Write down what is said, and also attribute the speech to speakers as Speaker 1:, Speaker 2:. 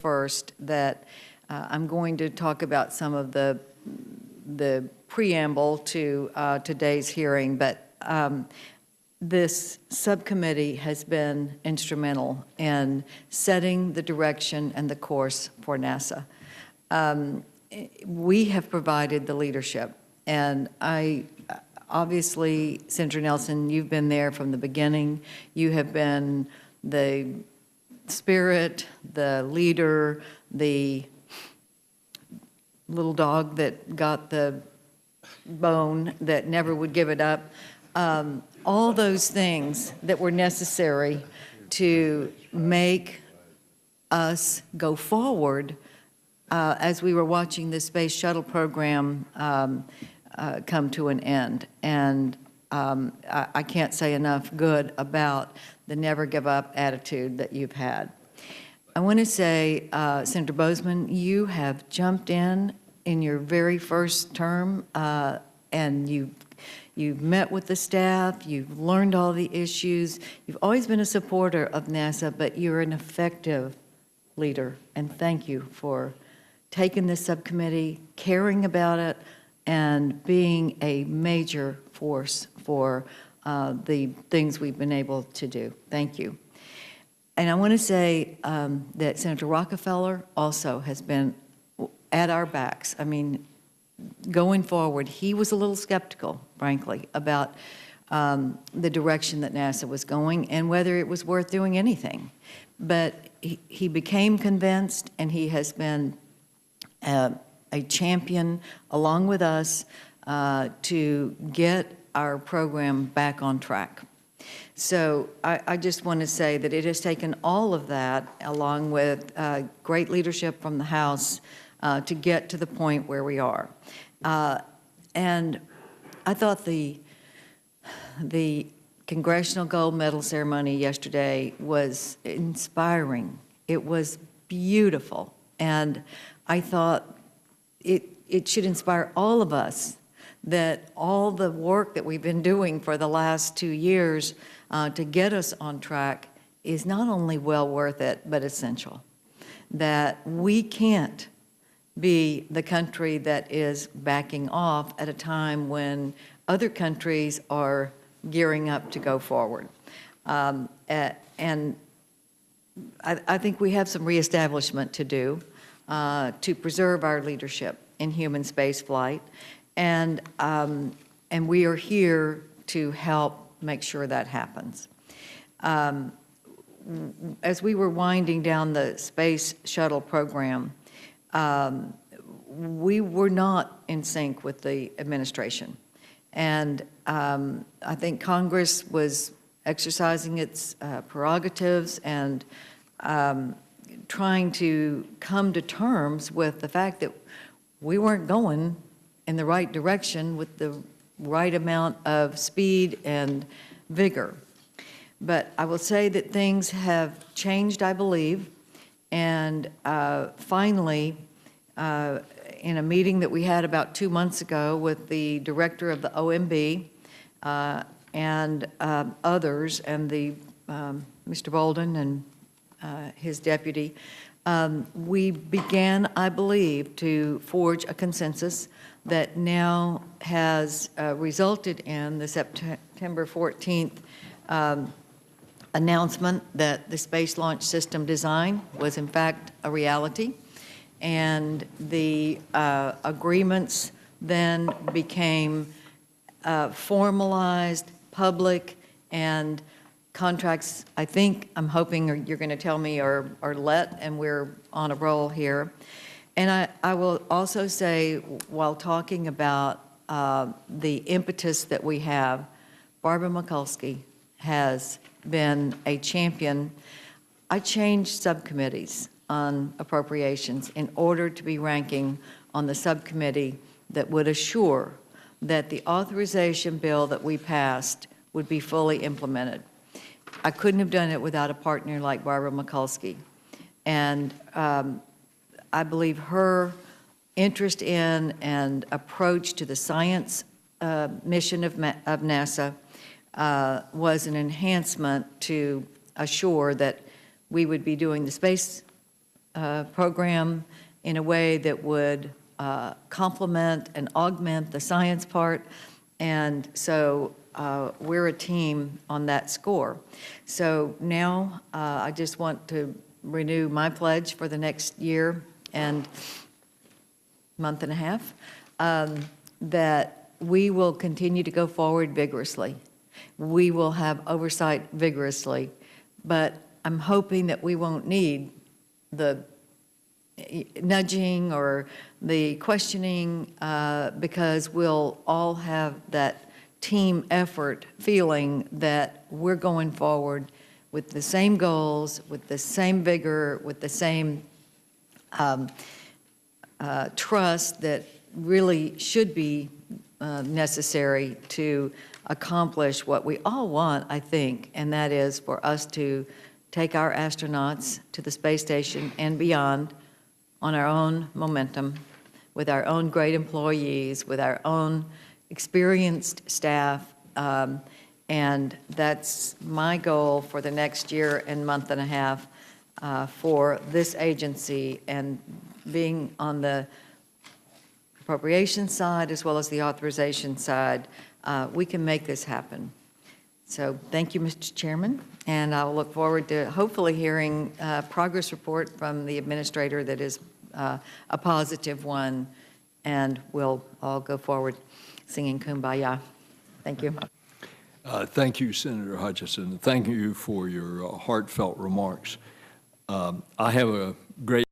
Speaker 1: first that I'm going to talk about some of the preamble to today's hearing, but this subcommittee has been instrumental in setting the direction and the course for NASA. We have provided the leadership, and obviously, Senator Nelson, you've been there from the beginning. You have been the spirit, the leader, the little dog that got the bone that never would give it up. All those things that were necessary to make us go forward as we were watching the space shuttle program come to an end. And I can't say enough good about the never give up attitude that you've had. I want to say, Senator Bozeman, you have jumped in your very first term, and you've met with the staff, you've learned all the issues, you've always been a supporter of NASA, but you're an effective leader, and thank you for taking this subcommittee, caring about it, and being a major force for the things we've been able to do. Thank you. And I want to say that Senator Rockefeller also has been at our backs. I mean, going forward, he was a little skeptical, frankly, about the direction that NASA was going and whether it was worth doing anything. But he became convinced, and he has been a champion along with us to get our program back on track. So I just want to say that it has taken all of that, along with great leadership from the House, to get to the point where we are. And I thought the Congressional Gold Medal ceremony yesterday was inspiring. It was beautiful. And I thought it should inspire all of us that all the work that we've been doing for the last 2 years to get us on track is not only well worth it, but essential. That we can't be the country that is backing off at a time when other countries are gearing up to go forward. And I think we have some reestablishment to do to preserve our leadership in human space flight. And we are here to help make sure that happens. As we were winding down the space shuttle program, we were not in sync with the administration. And I think Congress was exercising its prerogatives and trying to come to terms with the fact that we weren't going in the right direction with the right amount of speed and vigor. But I will say that things have changed, I believe, and finally, in a meeting that we had about 2 months ago with the director of the OMB and others, and the Mr. Bolden and his deputy, we began, I believe, to forge a consensus that now has resulted in the September 14th announcement that the Space Launch System design was in fact a reality, and the agreements then became formalized, public, and contracts, I think, I'm hoping you're going to tell me are let, and we're on a roll here. And I will also say, while talking about the impetus that we have, Barbara Mikulski has been a champion. I changed subcommittees on appropriations in order to be ranking on the subcommittee that would assure that the authorization bill that we passed would be fully implemented. I couldn't have done it without a partner like Barbara Mikulski. And I believe her interest in and approach to the science mission of NASA was an enhancement to assure that we would be doing the space program in a way that would complement and augment the science part. And so we're a team on that score. So now I just want to renew my pledge for the next year and month and a half, that we will continue to go forward vigorously. We will have oversight vigorously, but I'm hoping that we won't need the nudging or the questioning because we'll all have that team effort feeling that we're going forward with the same goals, with the same vigor, with the same trust that really should be necessary to accomplish what we all want, I think, and that is for us to take our astronauts to the space station and beyond on our own momentum, with our own great employees, with our own experienced staff, and that's my goal for the next year and month and a half for this agency, and being on the appropriation side as well as the authorization side, we can make this happen. So thank you, Mr. Chairman, and I'll look forward to hopefully hearing a progress report from the administrator that is a positive one, and we'll all go forward singing Kumbaya. Thank you.
Speaker 2: Thank you, Senator Hutchison. Thank you for your heartfelt remarks. I have a great